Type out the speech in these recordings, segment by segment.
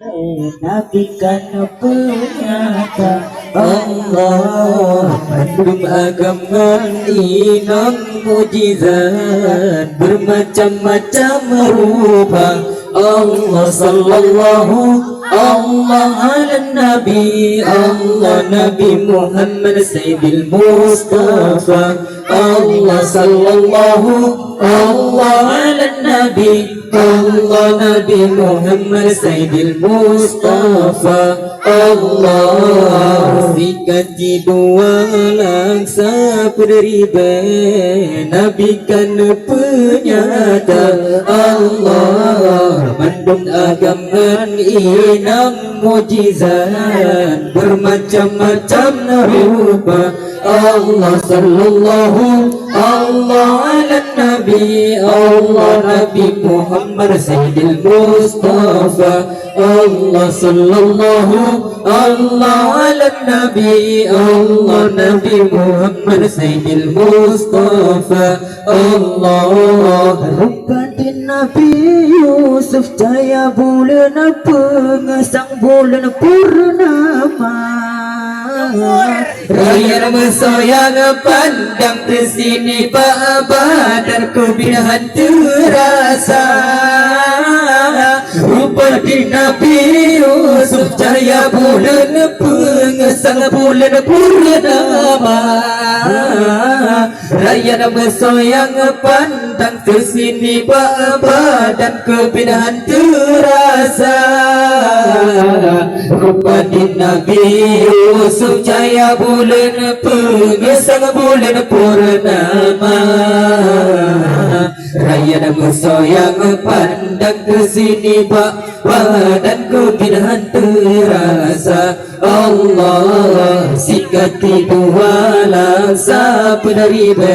Nabi kan penyata Allah, mendung agama inang mujizat bermacam-macam rupa. Allah sallallahu Allah ala Nabi, Allah Nabi Muhammad Sayyidil Mustafa. Allah sallallahu Allah ala Nabi, Allah Nabi Muhammad Sayyidil Mustafa. Allah sikati dua langsa beriba, Nabi kan penyata. Allah mandung agama inang mujizat bermacam-macam rupa. Allah sallallahu Allah ala Nabi, Allah Nabi Muhammad Sayyidil Mustafa. Allah sallallahu Allah ala Nabi, Allah Nabi Muhammad Sayyidil Mustafa. Allah rupatin Nabi Yusuf cahaya bulan pengesang bulan purnama. Raya mesayang pandang ke sini badanku binahan terasa. Rupa di Nabi Yusuf cahaya bulan pengesang bulan purnama. Raya mesayang pandang ke sini badanku binahan terasa. Rupa di Nabi Yusuf cahaya bulan pengesang bulan purnama. Raya mesayang pandang ke sini badanku binahan terasa. Allah sikati dua langsa peneriba,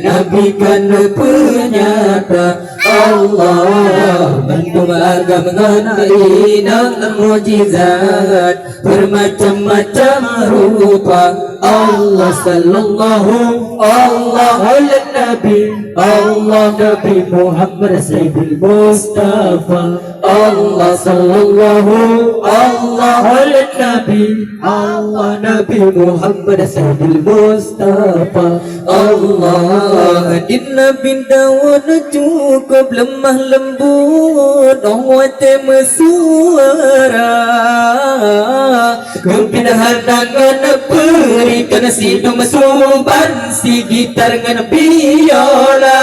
Nabi kan penyata. Allah mendung agama inang mujizat bermacam-macam rupa. Allah sallallahu Allah ala Nabi, Allah Nabi Muhammad Sayyidil Mustafa. Allah sallallahu Allah ala Nabi, Allah Nabi Muhammad Sayyidil Mustafa. Allah din Nabi Dawud cukup lemah lembut, awat mesuara. Kepindahan tangan berikan si domsuban, si gitar dengan biola.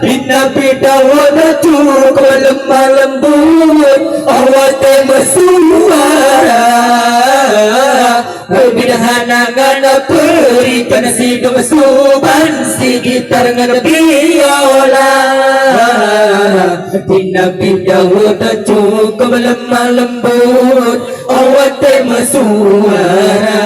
Nabi Dawud cukup lemah lembut, awat mesuara. Kepindahan tangan berikan si domsuban, si gitar dengan biola. Nabi Dawud cukup lemah lembut, awat mesuara.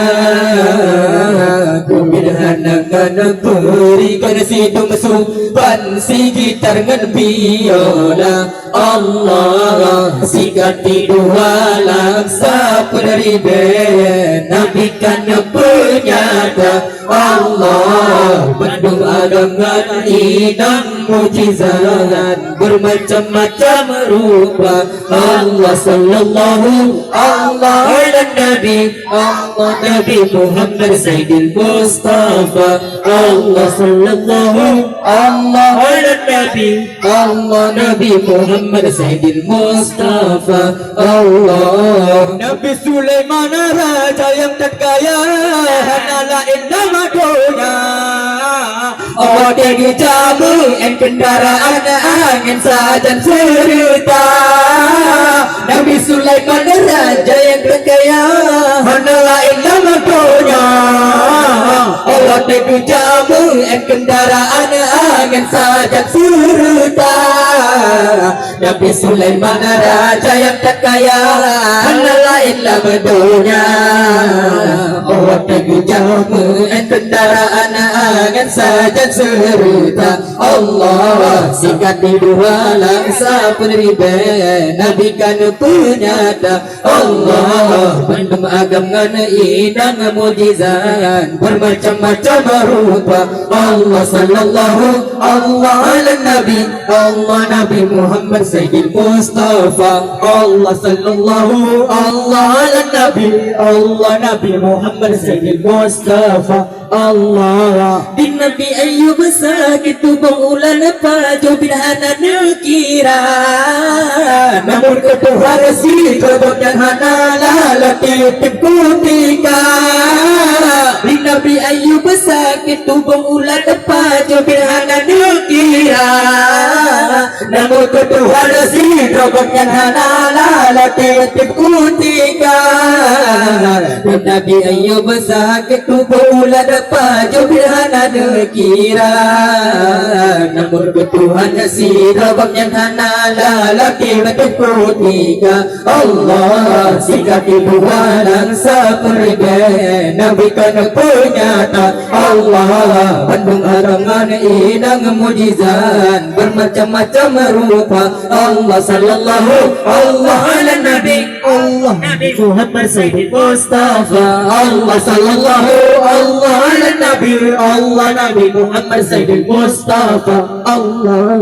Kepindahan tangan berikan si domsuban, si gitar dengan biola. Allah sikati dua langsa peneriba, Nabi kan penyata. Allah mendung agama inang mujizat bermacam-macam rupa. Allah sallallahu Allah ala Nabi, Allah Nabi Muhammad Sayyidil Mustafa. Allah sallallahu Allah ala Nabi, Allah Nabi Muhammad Sayyidil Mustafa. Allah Nabi Sulaiman raja yang terkaya, hanalah indah madonya. Awak tinggi jamu dan kendaraan angin sajan serta. Nabi Sulaiman raja yang terkaya, hanalah indah madonya. Awak tinggi jamu dan kendaraan angin sajan serta. Nabi Sulaiman raja yang terkaya, hanalah indah madonya. Awak tinggi jamu dan kendaraan angin sajan serta. Allah sikati dua langsa peneriba, Nabi kan penyata. Allah mendung agama inang mujizat bermacam-macam macam rupa. Allah sallallahu Allah ala Nabi, Allah Nabi Muhammad Sayyidil Mustafa. Allah sallallahu Allah ala Nabi, Allah Nabi Muhammad Sayyidil Mustafa. Allah di Nabi Ayub sakit berulan pajo bidhana nekira, namun ketuhan si kebun yang hanalah latip kutika. Di Nabi Ayub sakit berulan pajo bidhana nekira, namun ketuhan si kebun yang hanalah latip kutika. Di Nabi Ayub sakit berulan pajo bidhana nekira, namun ketuhan si rabak yang hanalah laki kutika. Allah sikati bualan seperti Nabi kan penyata. Allah bandung harangan inang mujizat bermacam-macam rupa. Allah sallallahu Allah ala Nabi, Allah Nabi Muhammad Sayyidil Mustafa. Allah sallallahu Allah ala Nabi, Allah Nabi Muhammad Sayyidil Mustafa. Allah